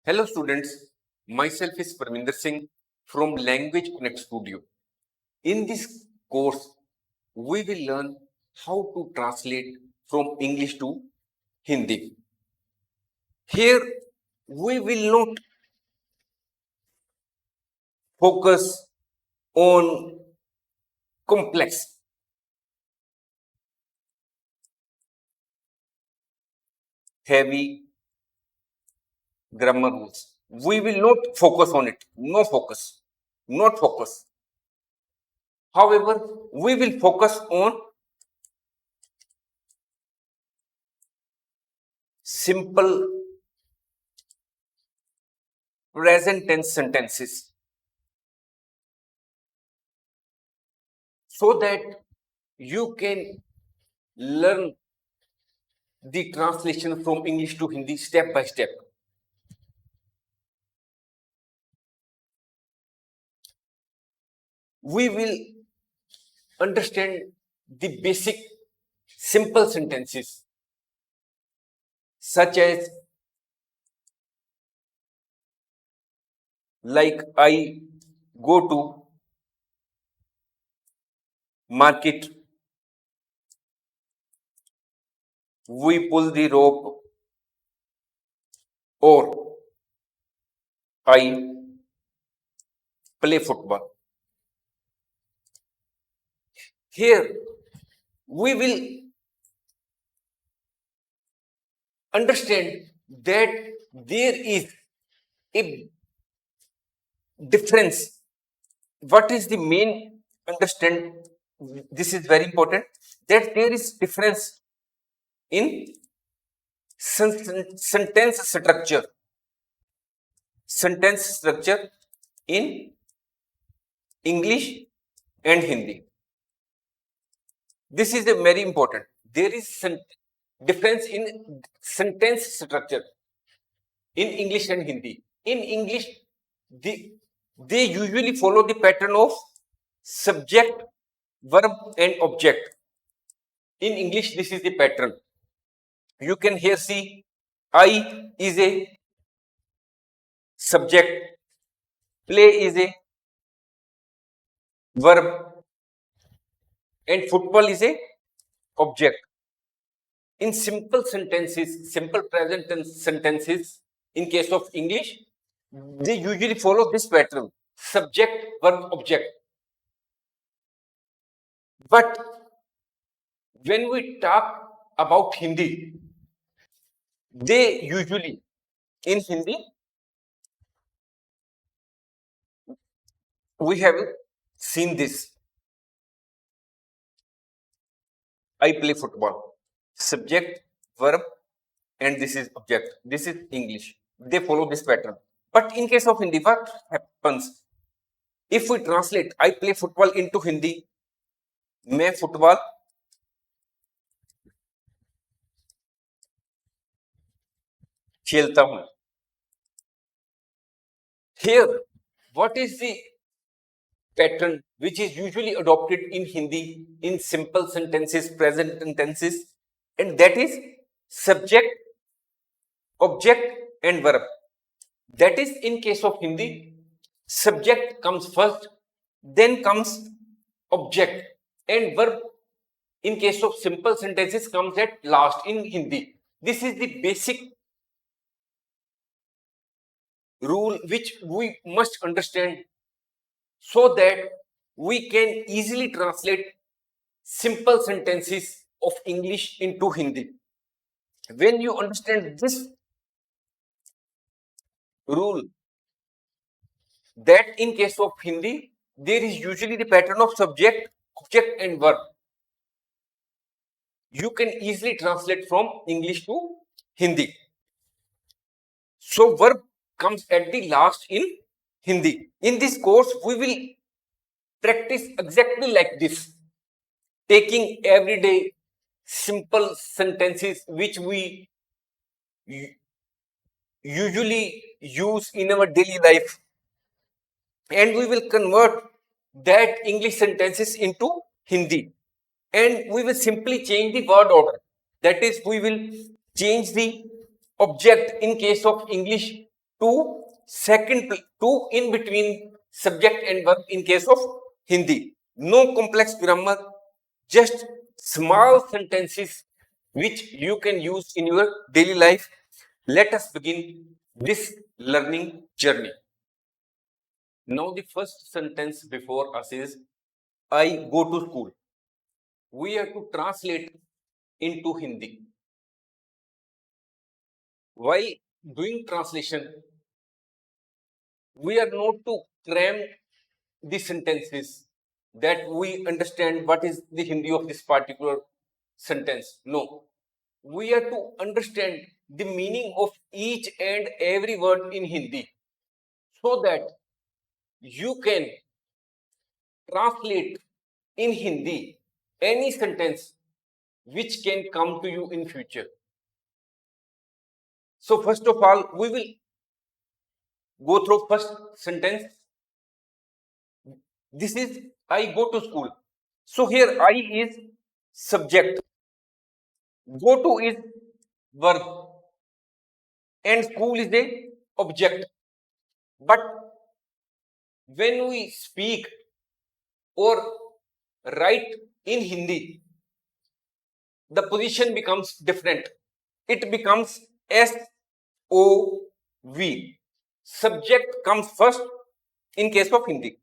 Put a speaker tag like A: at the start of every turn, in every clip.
A: Hello students, myself is Parminder Singh from Language Connect Studio. In this course, we will learn how to translate from English to Hindi. Here, we will not focus on complex, heavy grammar rules. We will not focus on it. No focus. Not focus. However, we will focus on simple present tense sentences so that you can learn the translation from English to Hindi step by step. We will understand the basic simple sentences such as like I go to market, we pull the rope, or I play football. Here we will understand that there is a difference. What is the main understand? This is very important that there is difference in sentence structure. Sentence structure in English and Hindi. This is a very important. There is difference in sentence structure in English and Hindi. In English, they usually follow the pattern of subject, verb, and object. In English, this is the pattern. You can here see I is a subject, play is a verb, and football is a object. In simple sentences, simple present tense sentences, in case of English, they usually follow this pattern: subject, verb, object. But when we talk about Hindi, they usually in Hindi we have seen this. I play football. Subject, verb, and this is object. This is English. They follow this pattern. But in case of Hindi, what happens? If we translate I play football into Hindi, मैं football खेलता हूं. Here, what is the pattern which is usually adopted in Hindi in simple sentences, present tenses, and that is subject, object, and verb. That is in case of Hindi, subject comes first, then comes object, and verb in case of simple sentences comes at last in Hindi. This is the basic rule which we must understand so that we can easily translate simple sentences of English into Hindi. When you understand this rule, that in case of Hindi, there is usually the pattern of subject, object, and verb. You can easily translate from English to Hindi. So, verb comes at the last in Hindi. In this course, we will practice exactly like this, taking everyday simple sentences which we usually use in our daily life, and we will convert that English sentences into Hindi, and we will simply change the word order. That is, we will change the object in case of English two in between subject and verb in case of Hindi. No complex grammar, just small sentences which you can use in your daily life. Let us begin this learning journey. Now, the first sentence before us is I go to school. We have to translate into Hindi. While doing translation, we are not to cram the sentences that we understand what is the Hindi of this particular sentence. No, we are to understand the meaning of each and every word in Hindi so that you can translate in Hindi any sentence which can come to you in future. So first of all, we will go through first sentence. This is I go to school. So here I is subject, go to is verb, and school is the object. But when we speak or write in Hindi, the position becomes different. It becomes SOV. Subject comes first in case of Hindi.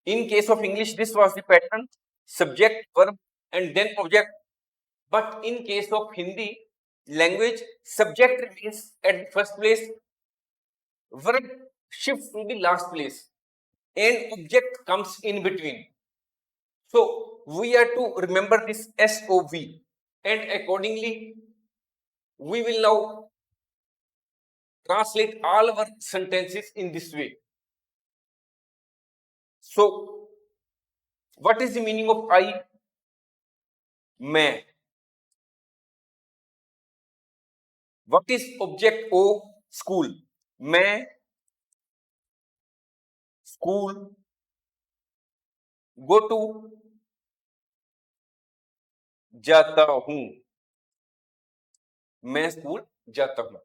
A: In case of English, this was the pattern: subject, verb, and then object. But in case of Hindi language, subject remains at the first place, verb shifts to the last place, and object comes in between. So we are to remember this SOV, and accordingly, we will now translate all our sentences in this way. So, what is the meaning of I? मैं. What is object O? School. मैं school go to जाता हूं. मैं school जाता हूं.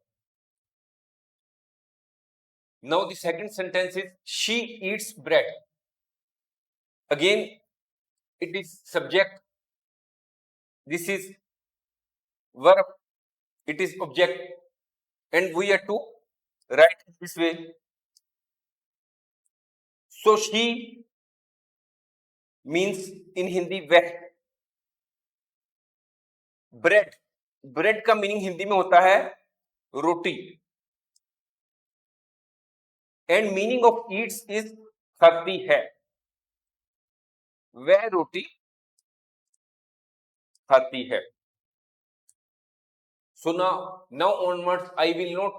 A: Now the second sentence is she eats bread. Again, it is subject. This is verb. It is object, and we are to write it this way. So she means in Hindi वह. Bread, bread का meaning Hindi में होता है रोटी, and meaning of eats is खाती है. वह रोटी खाती है. So now onwards, I will not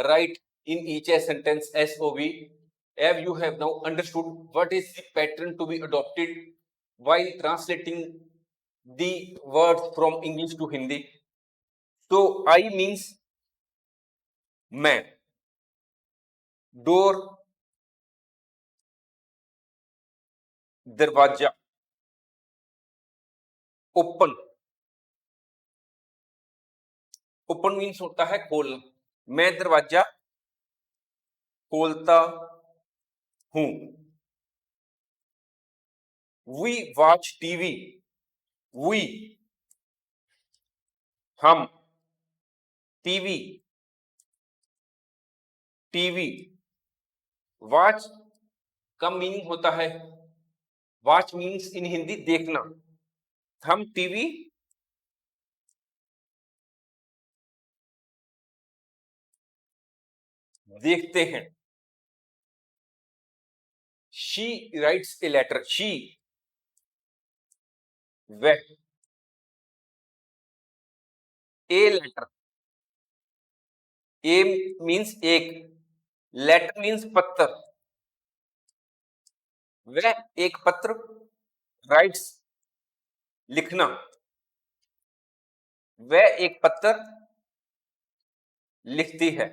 A: write in each sentence SOV. As you have now understood what is the pattern to be adopted while translating the words from English to Hindi. So I means मैं, door दरवाजा, open, open means होता है खोलना. मैं दरवाजा खोलता हूं. We watch TV. We हम. TV TV. वॉच का मीनिंग होता है, वॉच मीन्स इन हिंदी देखना. हम टीवी देखते हैं. She writes a letter. She वह. A letter. ए मीन्स एक. लेटर मीन्स पत्र. वह एक पत्र. राइट्स लिखना. वह एक पत्र लिखती है.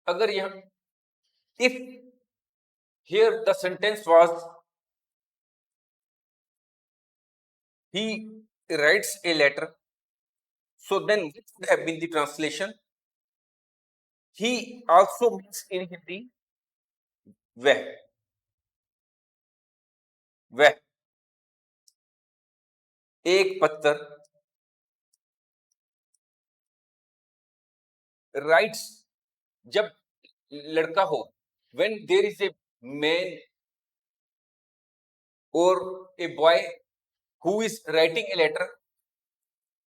A: अगर यह if here the sentence was he writes a letter, So then what would have been the translation? He also means in Hindi वह, वह एक पत्थर राइट्स, जब लड़का हो, when there is a man or a boy who is writing a letter,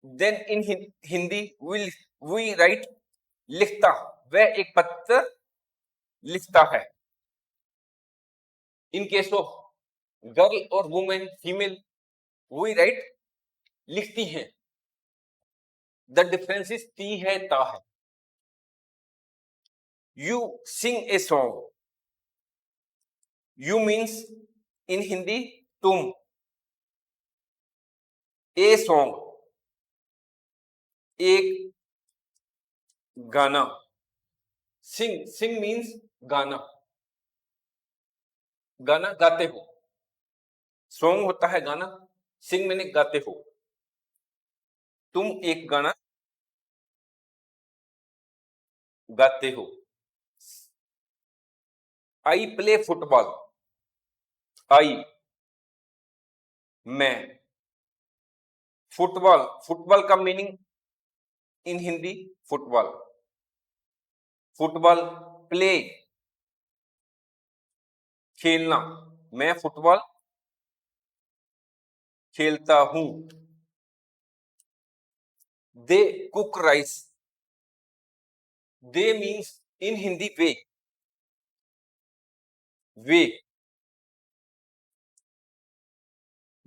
A: then in Hindi we write लिखता, वह एक पत्र लिखता है. In case of girl or woman, female, we write लिखती है. The difference is ती है, ता है. You sing a song. You means in Hindi तुम. A song एक गाना. Sing means गाना. गाना गाते हो. Song होता है गाना. Sing मैंने गाते हो. तुम एक गाना गाते हो. I play football. I मैं. फुटबॉल का meaning in Hindi football. Football play खेलना. मैं फुटबॉल खेलता हूं. They cook rice. They means in Hindi वे.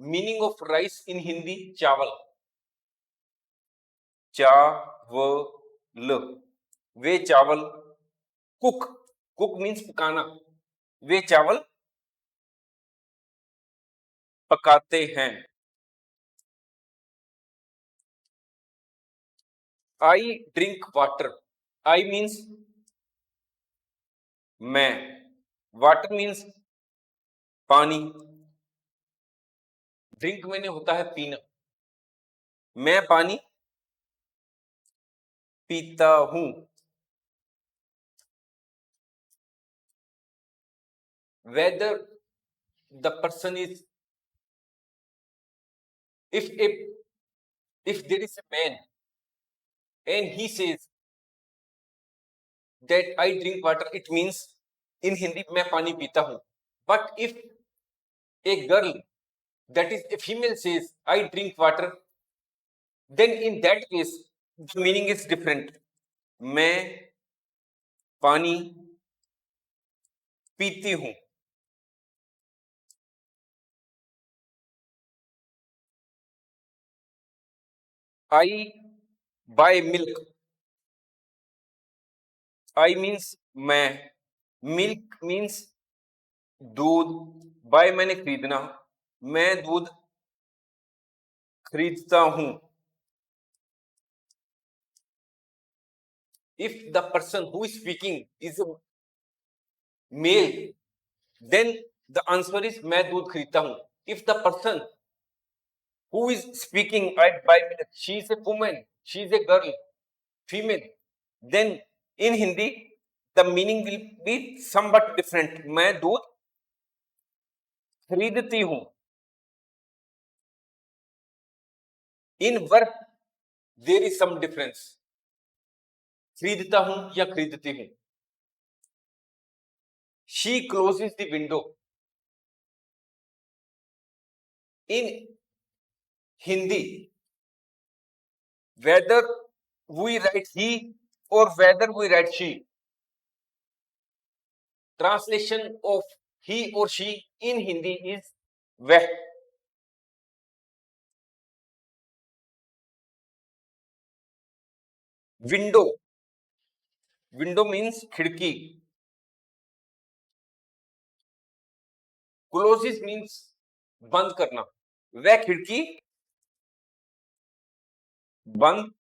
A: Meaning of rice in Hindi चावल. चावल. वे चावल. कुक मीन्स पकाना. वे चावल पकाते हैं. I drink water. I means मैं. वाटर मीन्स पानी. ड्रिंक मैंने होता है पीना. मैं पानी पीता हूं. Whether the person is, if there is a man and he says that I drink water, it means in Hindi मैं पानी पीता हूं. But if a girl, that is a female, says I drink water, then in that case the meaning is different. मैं पानी पीती हूं. I buy milk. I means मैं. Milk means दूध. बाय मैंने खरीदना. मैं दूध खरीदता हूं. If the person who is speaking is a male, then the answer is मैं दूध खरीदता हूं. If the person who is speaking I buy milk, she is a woman, she is a girl, female, then in Hindi the meaning will be somewhat different. मैं दूध खरीदती हूं. In verb there is some difference. खरीदता हूं या खरीदती हूं. She closes the window. In Hindi, whether we write he or whether we write she, translation of he or she in Hindi is वह. Window means खिड़की. Closes means बंद करना. वह खिड़की बंद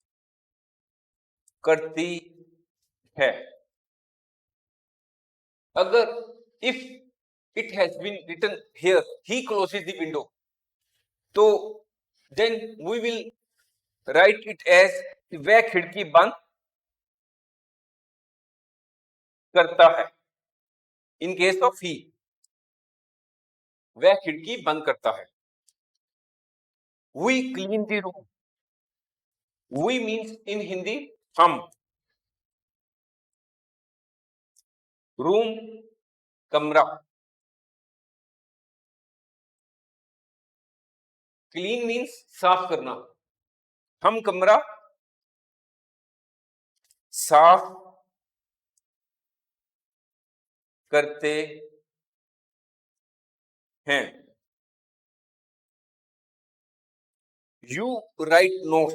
A: करती है. अगर if it has been written here he closes the window, तो then we will write it as वह खिड़की बंद करता है। इन केस ऑफ ही, वह खिड़की बंद करता है। We clean the room, we means in Hindi हम, रूम कमरा, क्लीन मीन्स साफ करना, हम कमरा साफ करते हैं। You right note,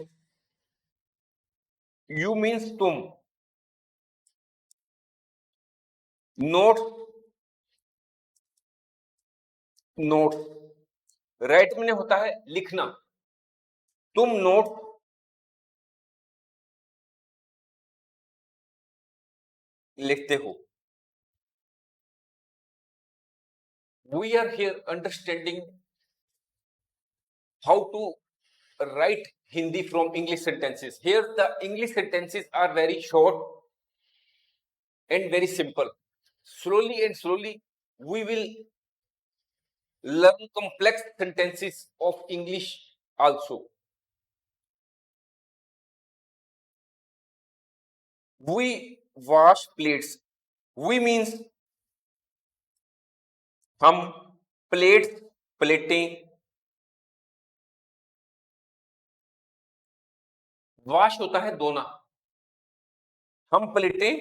A: you means तुम, नोट नोट, राइट में होता है लिखना, तुम नोट लिखते हो। We are here understanding how to write Hindi from English sentences. Here the English sentences are very short and very simple. Slowly and slowly we will learn complex sentences of English also. We wash plates. We means हम, plates प्लेटें, wash होता है धोना, हम प्लेटें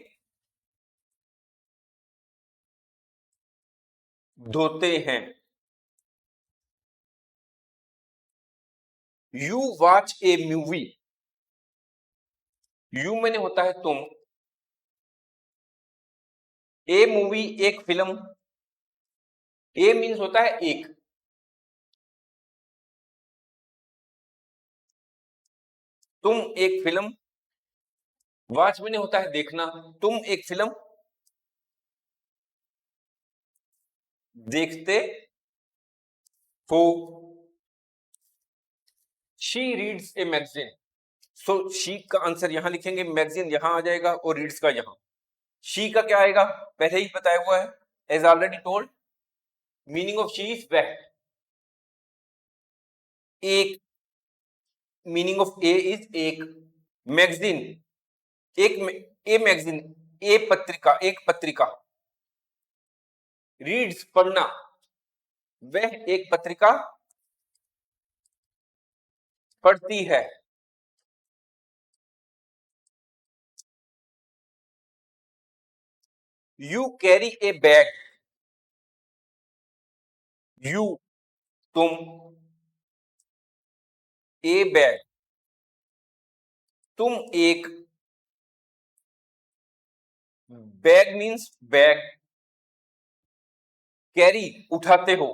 A: धोते हैं। You watch A movie, you मैंने होता है तुम, ए मूवी एक फिल्म, ए मीन्स होता है एक, तुम एक फिल्म, वॉच मैंने होता है देखना, तुम एक फिल्म देखते हो। She reads a magazine, so she का आंसर यहां लिखेंगे, मैगजीन यहां आ जाएगा और रीड्स का यहां। शी का क्या आएगा, पहले ही बताया हुआ है, as already told, meaning of she is वह, एक, मीनिंग ऑफ ए इज एक, मैगजीन एक, ए मैगजीन ए पत्रिका, एक पत्रिका, रीड्स पढ़ना, वह एक पत्रिका पढ़ती है। You carry A bag, you तुम, ए बैग तुम एक, बैग मीन्स बैग, कैरी उठाते हो,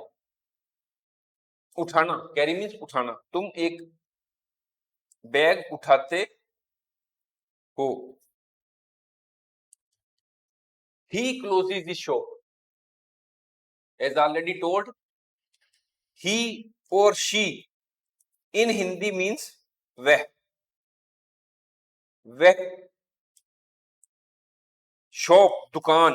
A: उठाना, कैरी मीन्स उठाना, तुम एक बैग उठाते हो। He closes the shop, as already told, he और शी इन हिंदी मीन्स वह, वह शॉप दुकान,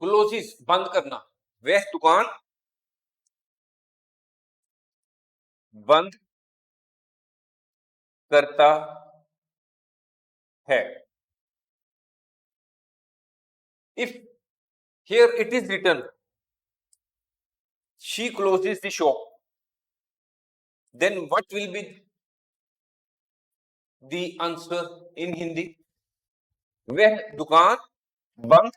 A: क्लोजेस बंद करना, वह दुकान बंद करता है। If here it is written she closes the shop, then what will be the answer in Hindi? वह दुकान बंद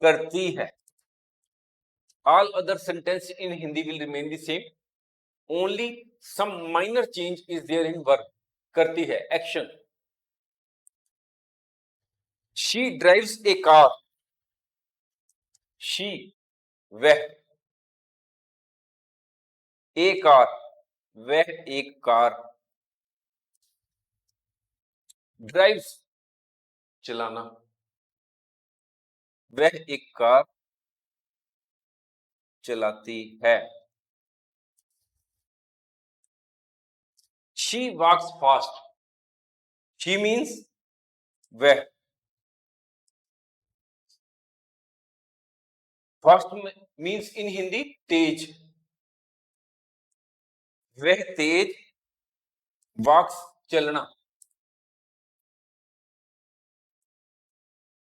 A: करती है। All other sentence in Hindi will remain the same. Only some minor change is there in verb. करती है, action. She drives a car. She, वह, a car, वह एक कार, drives, चलाना, वह एक कार चलाती है। She walks fast. She means वह। फास्ट मीन्स इन हिंदी तेज। वह तेज वॉक्स चलना।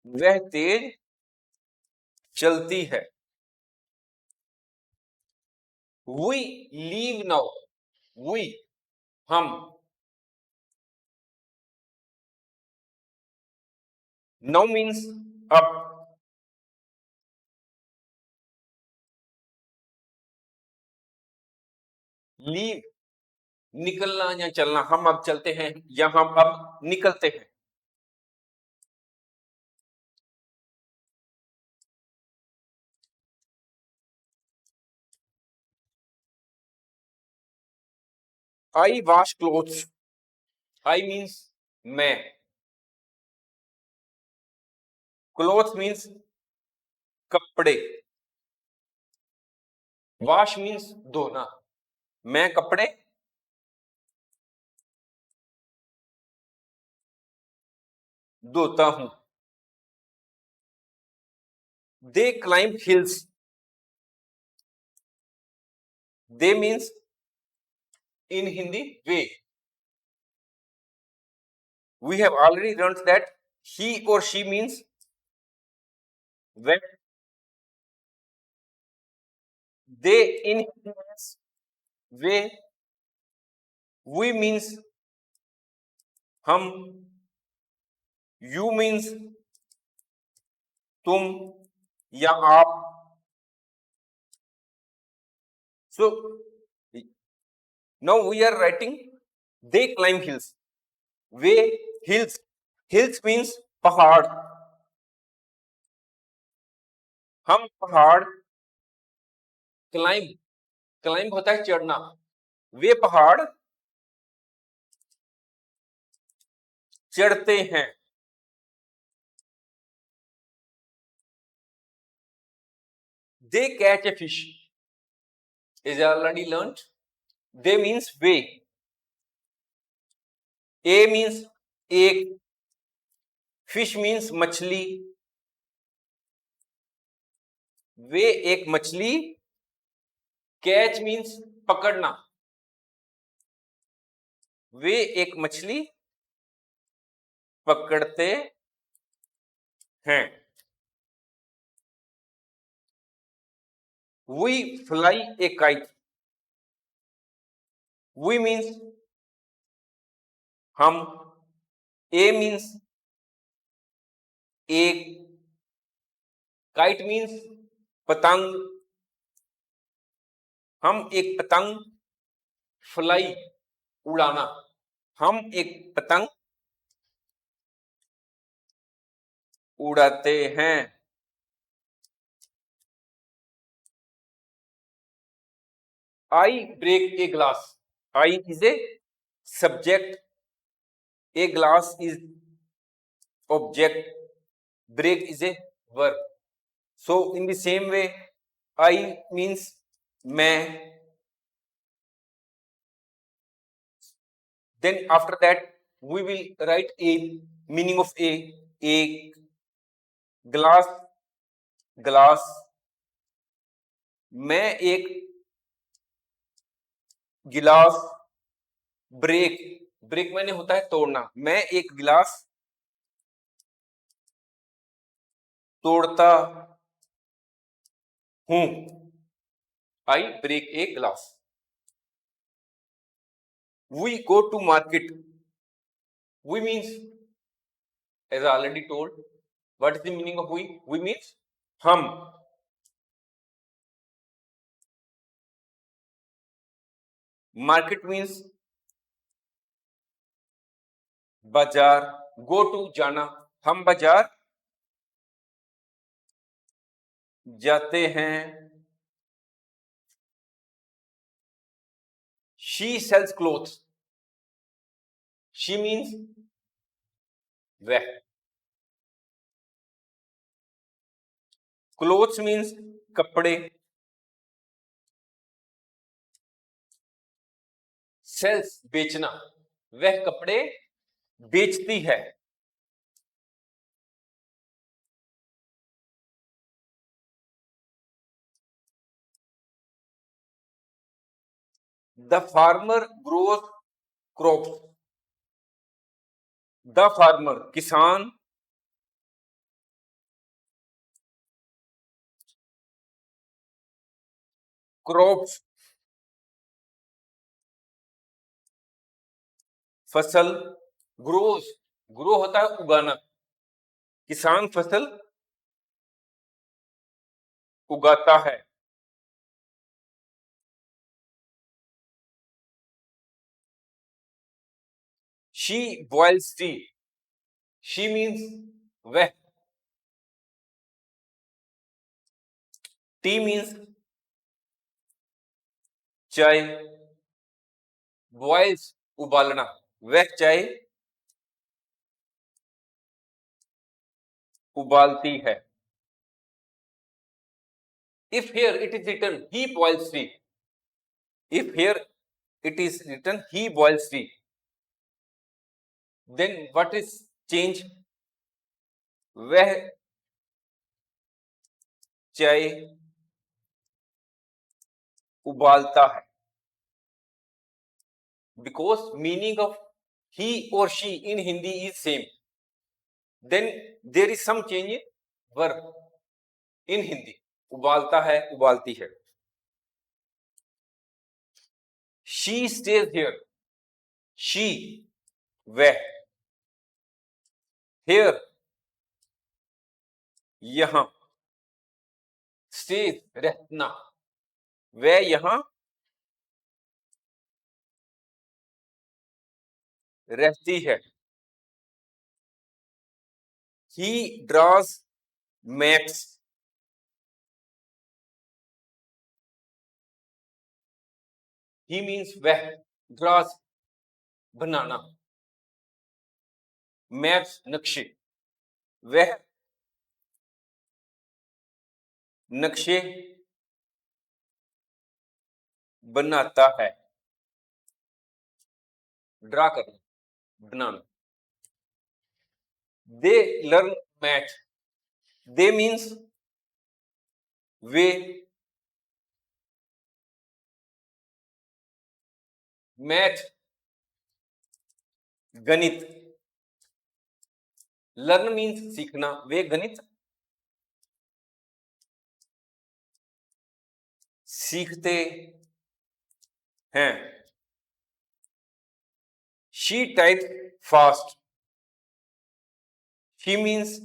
A: वह तेज चलती है। We leave now. वी हम। नाउ मीन्स अब। लीव निकलना या चलना। हम अब चलते हैं या हम अब निकलते हैं। I wash clothes. I means मैं। क्लोथ मीन्स कपड़े। वॉश मीन्स धोना। मैं कपड़े धोता हूं। दे climb hills. They means in Hindi way. We have already learned that he or she means when. They in Hindi means way. We means हम। You means तुम या आप। So now we are writing they climb hills. Way hills. Hills means पहाड़। हम पहाड़ climb. Climb होता है चढ़ना। वे पहाड़ चढ़ते हैं। They catch a fish is already learned. They means way. A means एक। फिश मीन्स मछली। वे एक मछली। कैच मीन्स पकड़ना। वे एक मछली पकड़ते हैं। We fly a kite. We means हम। ए मीन्स एक। काइट मीन्स पतंग। हम एक पतंग फ्लाई उड़ाना। हम एक पतंग उड़ाते हैं। I break a glass. I is a subject. A glass is object. Break is a verb. So in the same way, I means मैं। Then after that we will write a meaning of a glass। glass। मैं एक गिलास। Break. Break मैंने होता है तोड़ना। मैं एक गिलास तोड़ता हूं। I break a glass. We go to market. We means as I already told. What is the meaning of we? We means हम। Market means बाजार। Go to जाना। हम बाजार जाते हैं। She sells clothes. She means वह। Clothes means कपड़े, sells बेचना, वह कपड़े बेचती है। The farmer grows crops, the farmer किसान क्रॉप्स फसल, ग्रोज ग्रो होता है उगाना, किसान फसल उगाता है। She boils tea, she means वह, टी मीन्स चाय, बॉइल्स उबालना, वह चाय उबालती है। If here it is written he boils tea, if here it is written he boils tea, then what is change? वह चाय उबालता है, because meaning of he or she in Hindi is same, then there is some change in verb in Hindi, उबालता है उबालती है। she stays here, she वह, here यहां, stays रहना, वह यहां रहती है। he draws maps, he means वह, draws बनाना, मैप्स नक्शे, वह नक्शे बनाता है, ड्रा करना, बनाना। They learn math, they means वे, मैथ गणित, लर्न मीन्स सीखना, वे गणित सीखते हैं। She type fast, she means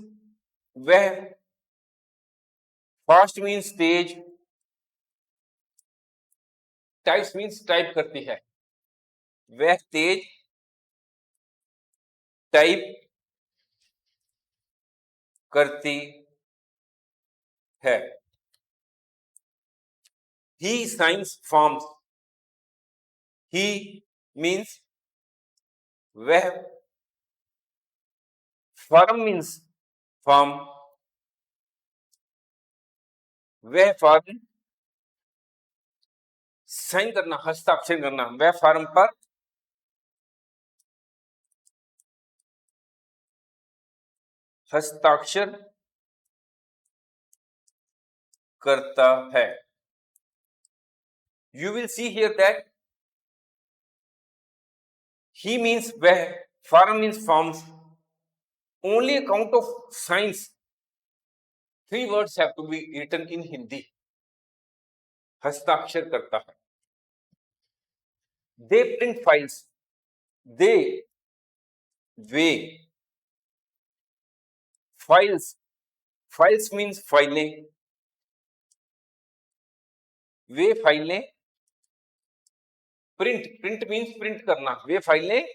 A: वह, फास्ट मीन्स तेज, टाइप्स मीन्स टाइप करती है, वह तेज टाइप करती है। He signs forms, he means वह, फॉर्म मीन्स फॉर्म, वह फॉर्म साइन करना, हस्ताक्षर करना, वह फॉर्म पर हस्ताक्षर करता है। You will see here that he means वह, form means forms, only account of signs 3 words have to be written in Hindi, हस्ताक्षर करता है। They print files, they way, files, files means फाइलें, वे फाइलें प्रिंट, प्रिंट मीन्स प्रिंट करना, वे फाइलें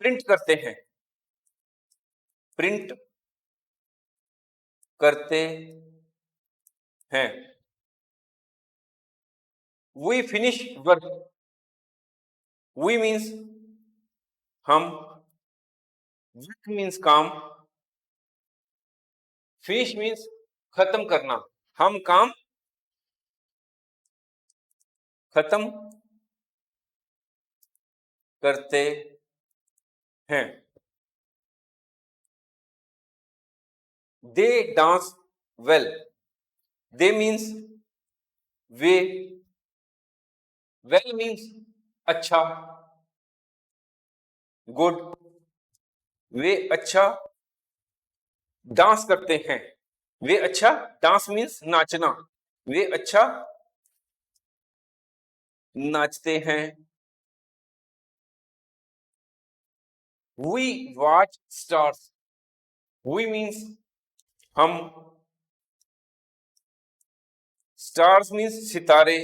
A: print करते हैं, प्रिंट करते हैं। We finish work, we means हम, वर्क मीन्स काम, फिनिश मीन्स खत्म करना, हम काम खत्म करते हैं। They dance well. They means वे, वेल मीन्स अच्छा, गुड, वे अच्छा डांस करते हैं। वे अच्छा डांस मीन्स नाचना, वे अच्छा नाचते हैं। We watch stars. We means हम, स्टार्स मीन्स सितारे,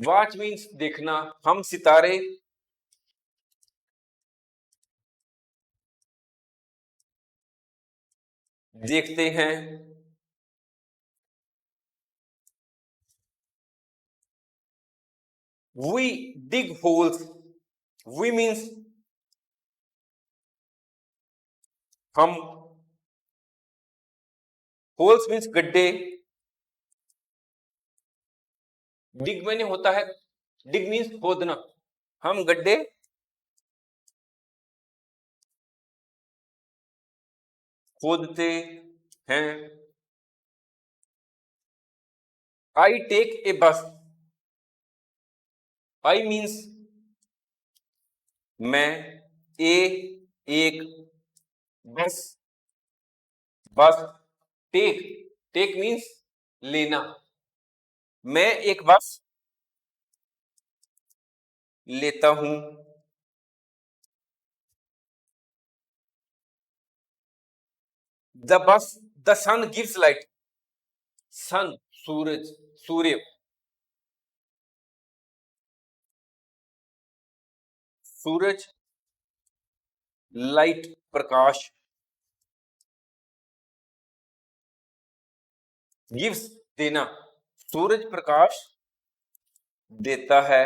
A: वॉच मीन्स देखना, हम सितारे देखते हैं। We dig holes. We means हम, होल्स मीन्स गड्ढे, डिग मैंने होता है, डिग मीन्स खोदना, हम गड्ढे खोदते हैं। आई टेक ए बस। आई मीन्स मैं, ए एक, बस बस, टेक, टेक मीन्स लेना, मैं एक बस लेता हूं। The bus, the sun gives light. Sun सूरज, सूर्य, सूरज लाइट प्रकाश, गिव्स देना, सूरज प्रकाश देता है।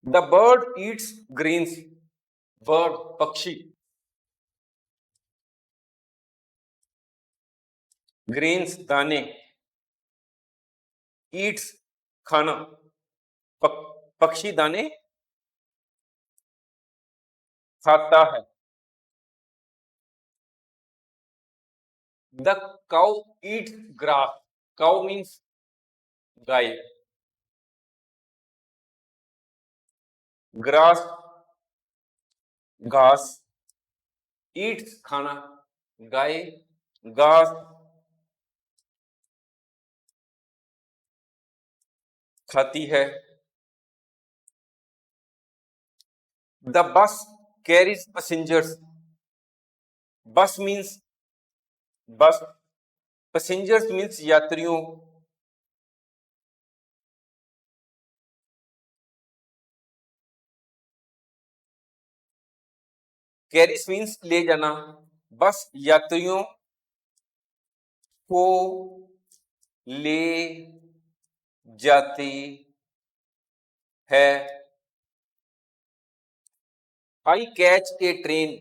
A: The bird eats grains. Bird पक्षी, ग्रेन्स दाने, ईट्स खाना, पक्षी दाने खाता है। The cow eats grass. Cow means गाय, ग्रास घास, ईट्स खाना, गाय घास खाती है। The bus carries passengers. Bus means bus, passengers means यात्रियों, कैरीज मीन्स ले जाना, बस यात्रियों को ले जाती है। I catch a train.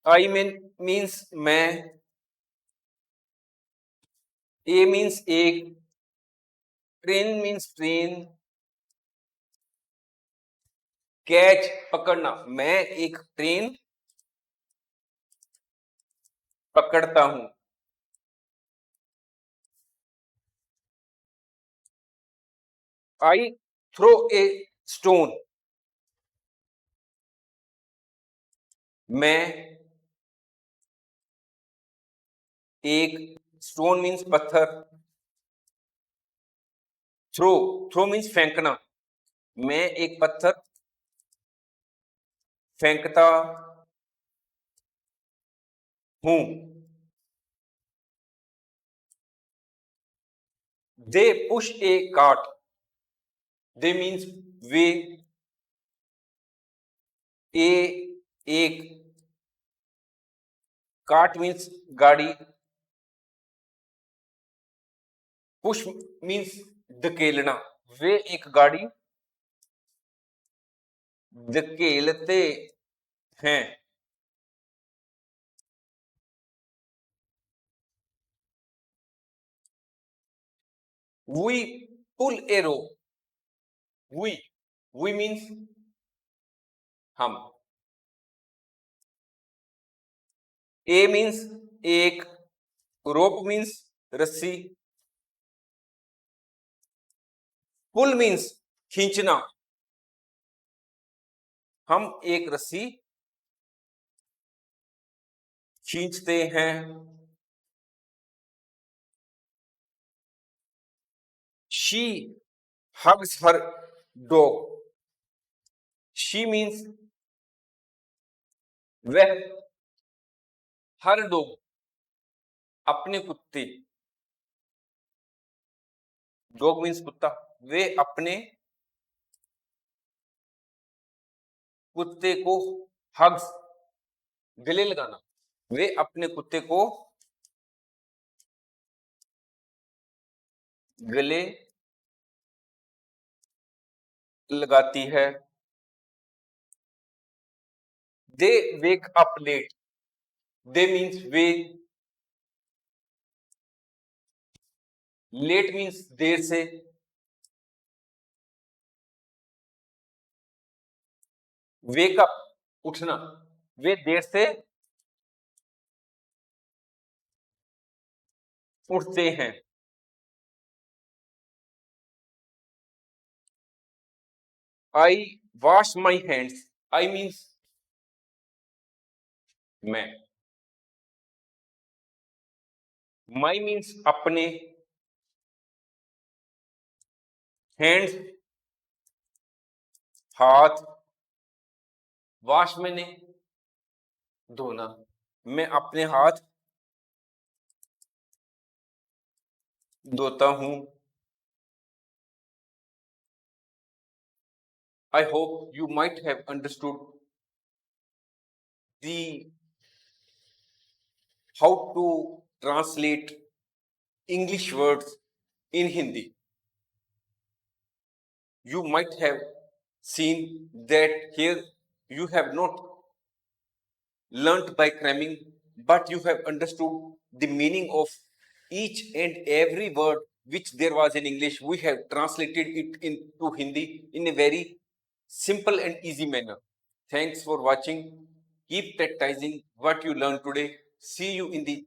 A: I means मैं, ए मीन्स एक, ट्रेन मीन्स ट्रेन, कैच पकड़ना, मैं एक ट्रेन पकड़ता हूं। I throw a stone. मैं एक, स्टोन मीन्स पत्थर, थ्रो, थ्रो मीन्स फेंकना, मैं एक पत्थर फेंकता हूं। They push a cart. They means वे, ए एक, कार्ट मीन्स गाड़ी, पुश मीन्स धकेलना, वे एक गाड़ी धकेलते हैं। We pull a rope. We means हम। A means एक, rope means रस्सी, pull means खींचना। हम एक रस्सी खींचते हैं। She hugs her dog. She means वह, हर डॉग अपने कुत्ते, डॉग मीन्स कुत्ता, वे अपने कुत्ते को हग्स, गले लगाना, वे अपने कुत्ते को गले लगाती है। They wake up late. They means वे, लेट मीन्स देर से, वेकअप उठना, वे देर से उठते हैं। I wash my hands. I means मैं, माई मीन्स अपने, हैंड्स हाथ, वॉश मैंने धोना, मैं अपने हाथ धोता हूं। I hope you might have understood the how to translate English words in Hindi. You might have seen that here you have not learnt by cramming, but you have understood the meaning of each and every word which there was in English. We have translated it into Hindi in a very simple and easy manner. Thanks for watching. Keep practicing what you learned today. See you in the